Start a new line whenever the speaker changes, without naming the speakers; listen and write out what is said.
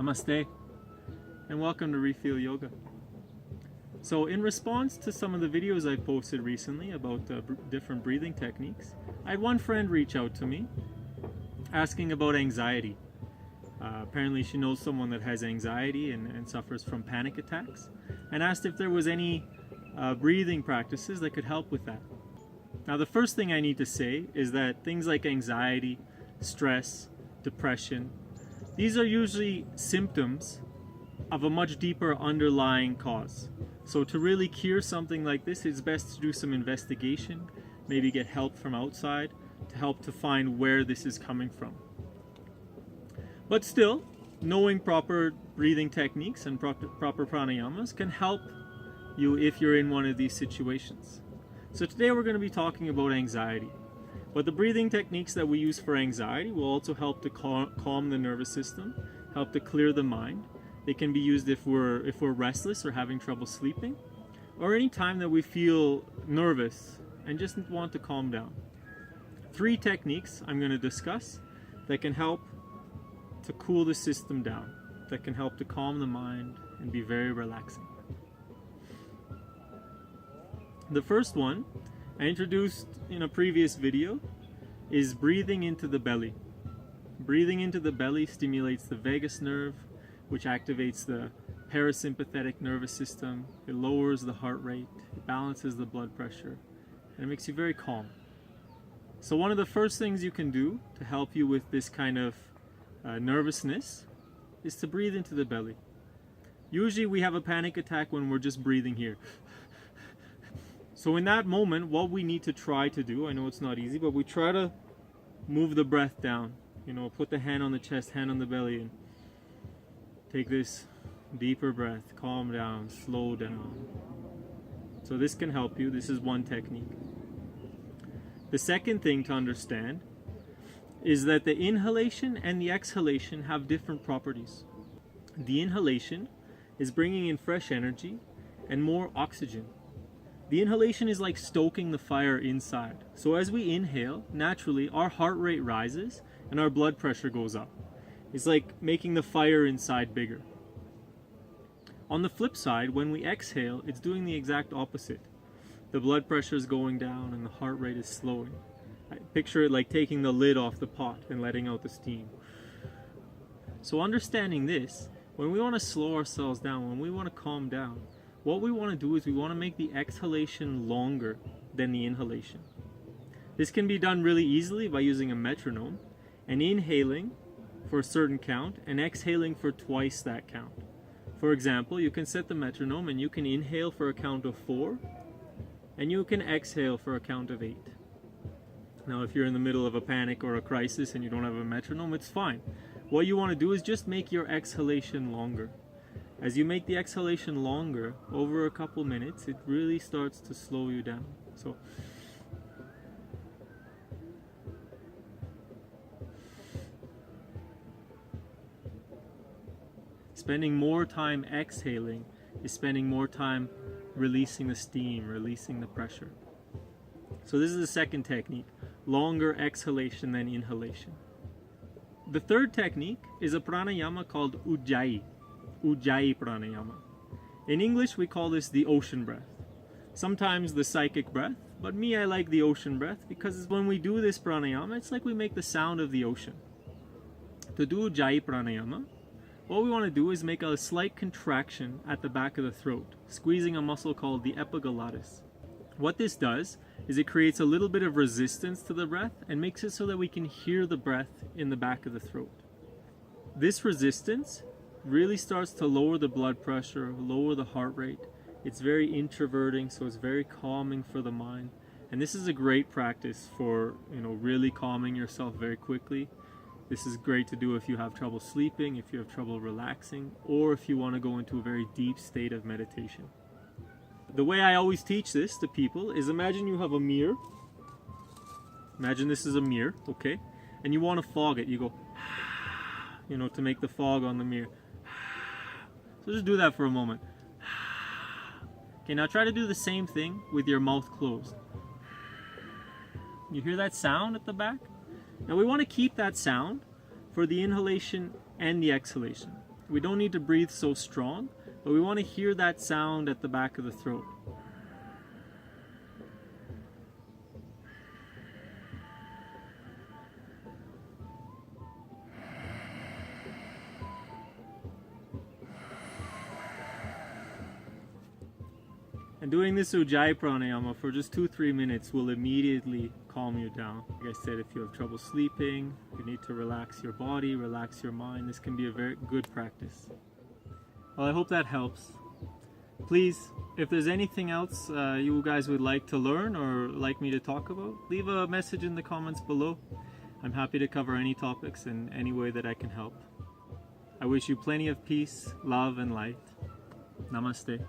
Namaste, and welcome to Refeel Yoga. So in response to some of the videos I posted recently about different breathing techniques, I had one friend reach out to me asking about anxiety. Apparently she knows someone that has anxiety and suffers from panic attacks, and asked if there was any breathing practices that could help with that. Now the first thing I need to say is that things like anxiety, stress, depression, these are usually symptoms of a much deeper underlying cause. So to really cure something like this, it's best to do some investigation, maybe get help from outside to help to find where this is coming from. But still, knowing proper breathing techniques and proper pranayamas can help you if you're in one of these situations. So today we're going to be talking about anxiety. But the breathing techniques that we use for anxiety will also help to calm the nervous system, help to clear the mind. They can be used if we're restless or having trouble sleeping, or any time that we feel nervous and just want to calm down. 3 techniques I'm going to discuss that can help to cool the system down, that can help to calm the mind and be very relaxing. The first one I introduced in a previous video is breathing into the belly. Breathing into the belly stimulates the vagus nerve, which activates the parasympathetic nervous system. It lowers the heart rate, it balances the blood pressure, and it makes you very calm. So one of the first things you can do to help you with this kind of nervousness is to breathe into the belly. Usually we have a panic attack when we're just breathing here. So in that moment, what we need to try to do, I know it's not easy, but we try to move the breath down. Put the hand on the chest, hand on the belly, and take this deeper breath. Calm down, slow down. So this can help you. This is one technique. The second thing to understand is that the inhalation and the exhalation have different properties. The inhalation is bringing in fresh energy and more oxygen. The inhalation is like stoking the fire inside. So as we inhale, naturally our heart rate rises and our blood pressure goes up. It's like making the fire inside bigger. On the flip side, when we exhale, it's doing the exact opposite. The blood pressure is going down and the heart rate is slowing. I picture it like taking the lid off the pot and letting out the steam. So understanding this, when we want to slow ourselves down, when we want to calm down, what we want to do is we want to make the exhalation longer than the inhalation. This can be done really easily by using a metronome and inhaling for a certain count and exhaling for twice that count. For example, you can set the metronome and you can inhale for a count of 4 and you can exhale for a count of 8. Now if you're in the middle of a panic or a crisis and you don't have a metronome, it's fine. What you want to do is just make your exhalation longer. As you make the exhalation longer, over a couple minutes, it really starts to slow you down. So, spending more time exhaling is spending more time releasing the steam, releasing the pressure. So this is the second technique, longer exhalation than inhalation. The third technique is a pranayama called Ujjayi. Ujjayi Pranayama. In English we call this the ocean breath. Sometimes the psychic breath, but me, I like the ocean breath because when we do this pranayama, it's like we make the sound of the ocean. To do Ujjayi Pranayama, what we want to do is make a slight contraction at the back of the throat, squeezing a muscle called the epiglottis. What this does is it creates a little bit of resistance to the breath and makes it so that we can hear the breath in the back of the throat. This resistance really starts to lower the blood pressure, lower the heart rate. It's very introverting, so it's very calming for the mind. And this is a great practice for, really calming yourself very quickly. This is great to do if you have trouble sleeping, if you have trouble relaxing, or if you want to go into a very deep state of meditation. The way I always teach this to people is imagine you have a mirror. Imagine this is a mirror, okay? And you want to fog it. You go, to make the fog on the mirror. So just do that for a moment. Okay, now try to do the same thing with your mouth closed. You hear that sound at the back? Now we want to keep that sound for the inhalation and the exhalation. We don't need to breathe so strong, but we want to hear that sound at the back of the throat. And doing this Ujjayi Pranayama for just 2-3 minutes will immediately calm you down. Like I said, if you have trouble sleeping, you need to relax your body, relax your mind, this can be a very good practice. Well, I hope that helps. Please, if there's anything else you guys would like to learn or like me to talk about, leave a message in the comments below. I'm happy to cover any topics in any way that I can help. I wish you plenty of peace, love, and light. Namaste.